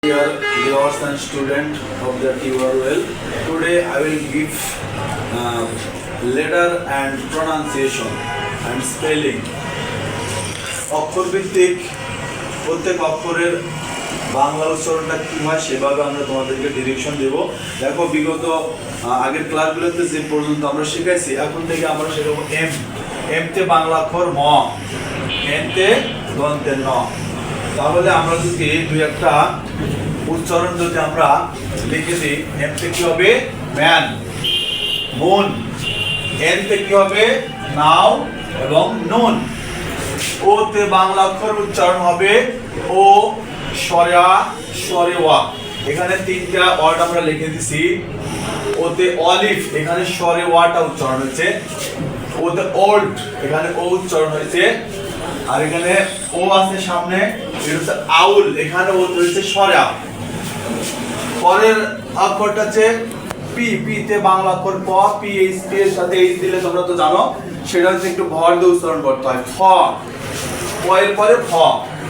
Dear viewers and students of the TURL, today I will give letter and pronunciation and spelling. অক্ষর ভিত্তিক প্রত্যেক অক্ষরের বাংলা উচ্চারণটা কি হয় সেভাবে আমরা তোমাদেরকে ডিরেকশন দেব। দেখো বিগত আগের ক্লাসগুলোতে যে পর্যন্ত আমরা শিখাইছি এখন থেকে আমরা শেখাবো এম। এমতে বাংলা অক্ষর ম, এনতে দন্তে ন। তাহলে আমরা যদি দুই একটা উচ্চারণ যদি আমরা লিখে দিই, এমতে কি হবে ম্যান, মুন। এনতে কি হবে নাও এবং নুন। ওতে বাংলা অক্ষর উচ্চারণ হবে ও, সরেয়া, সরেওয়া। এখানে তিনটা ওয়ার্ড আমরা লিখে দিছি। ওতে অলিভ, এখানে সরেওয়াটা উচ্চারণ হয়েছে। ওতে ওল্ড, এখানে ও উচ্চারণ হয়েছে। আর এখানে ও আছে সামনে, এটা হচ্ছে আউল, এখানে ও হচ্ছে সরেয়া। পরের অক্ষরটা হচ্ছে পি। পিতে বাংলা অক্ষর প, পি এইচ, পি এর সাথে এইচ দিলে তোমরা তো জানো সেটা হচ্ছে একটু ভর দিয়ে উচ্চারণ করতে হয়। ফ, প এর পরে ফ।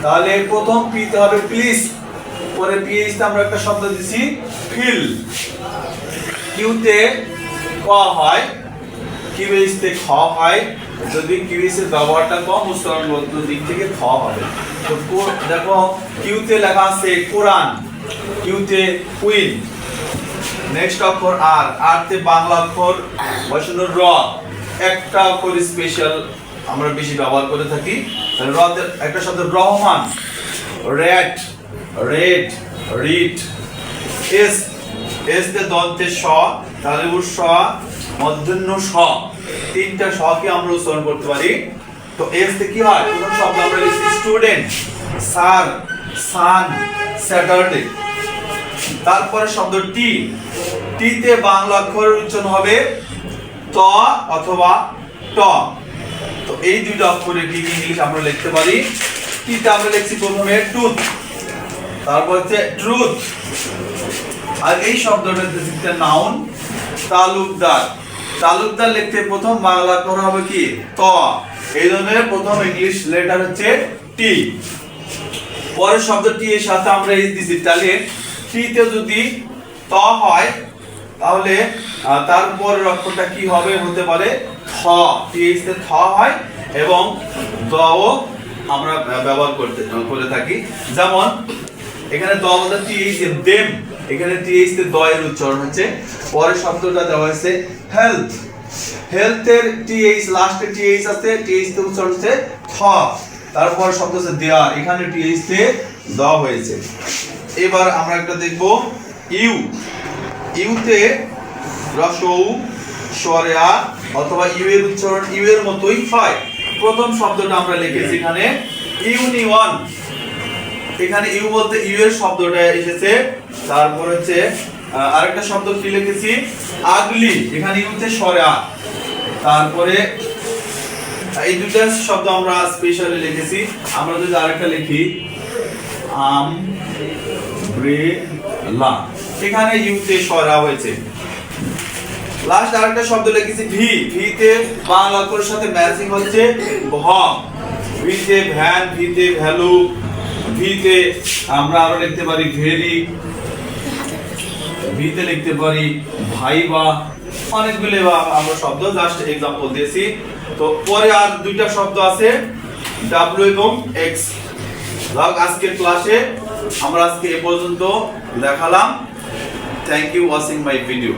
তাহলে প্রথম পিতে হবে প্লিজ, পরে পি এইচ তে আমরা একটা শব্দ দিছি ফিল। কিউতে ক হয়, কিউ এইচ তে খ হয়। যদি কিউ এইচ এর ব্যবহারটা কম, উচ্চারণগত দিক থেকে খ হবে। তো দেখো কিউতে লেখা আছে কোরআন, কিউতে কুইন। নেক্সট অক্ষর আর, আর তে বাংলা অক্ষর বসানো র। একটা অক্ষর স্পেশাল আমরা বেশি ব্যবহার করে থাকি। তাহলে র তে একটা শব্দ Rahman, red, red, read. S, S তে দন্তে স, তাহলে স, মধ্যাহ্ন স। তিনটা স কে আমরা উচ্চারণ করতে পারি। তো এস তে কি হয়, প্রথম শব্দ আমরা লিখছি স্টুডেন্ট, স্যার, সান, স্যাটারডে। তারপরে শব্দ টি। টি তে বাংলা অক্ষরের উচ্চারণ হবে ত অথবা ট। তো এই দুইটা অক্ষরে কি ইংলিশ আমরা লিখতে পারি। টি তে আমরা লিখছি প্রথমে টুথ, তারপর হচ্ছে ট্রুথ। আর এই শব্দটা হচ্ছে নাউন তালুকদার। তালুকদার লিখতে প্রথম বাংলা অক্ষর হবে কি ত, এই ধরনের প্রথম ইংলিশ লেটার হচ্ছে টি। পরের শব্দ টি এর সাথে আমরা এইচ দিছি, তাহলে টি তে যদি ত হয় তাহলে তারপরের অক্ষরটা কি হবে, হতে পারে থ। টি এইচ তে থ হয় এবং দ ও আমরা ব্যবহার করে থাকি। যেমন এখানে দ বলতে টি এইচ এ দেম, এখানে টি এইচ তে দ এর উচ্চারণ হচ্ছে। পরের শব্দটা দেওয়া হয়েছে হেলথ। হেলথের টি এইচ লাস্টে টি এইচ আছে, টি এইচ তে উচ্চারণ হচ্ছে থ। তারপর শব্দ হচ্ছে দেয়ার, এখানে টি এইচ তে দ হয়েছে। এবার আমরা একটা দেখব ইউ। ইউতে রসৌ, সরেয়া অথবা ইউ এর উচ্চারণ ইউ এর মতোই হয়। প্রথম শব্দটা আমরা লিখেছি এখানে ইউনিয়ন, এখানে ইউ বলতে ইউ এর শব্দটা এসেছে। তারপর হচ্ছে আরেকটা শব্দ কি লিখেছি আগলি, এখানে ইউতে সরেয়া। তারপরে এই দুটো শব্দ আমরা স্পেশালি লিখেছি। আমরা যদি আরেকটা লিখি আমব্রেলা, এখানে ইউতে সরেয়া হয়েছে। লাস্ট আরেকটা শব্দ লিখেছি ভি। ভিতে বাংলা অক্ষরের সাথে ম্যাচিং হচ্ছে ভ। ভিতে ভ্যান, ভিতে ভ্যালু, ভিতে আমরা আরো লিখতে পারি ভেরি, ভিতে লিখতে পারি ভাইবা। অনেকগুলো আমরা শব্দ জাস্ট एग्जांपल দিয়েছি। তো পরে আর দুইটা শব্দ আছে ডাব্লিউ এবং এক্স। আজকের ক্লাসে আমরা আজকে এ পর্যন্ত দেখালাম। Thank you watching my video.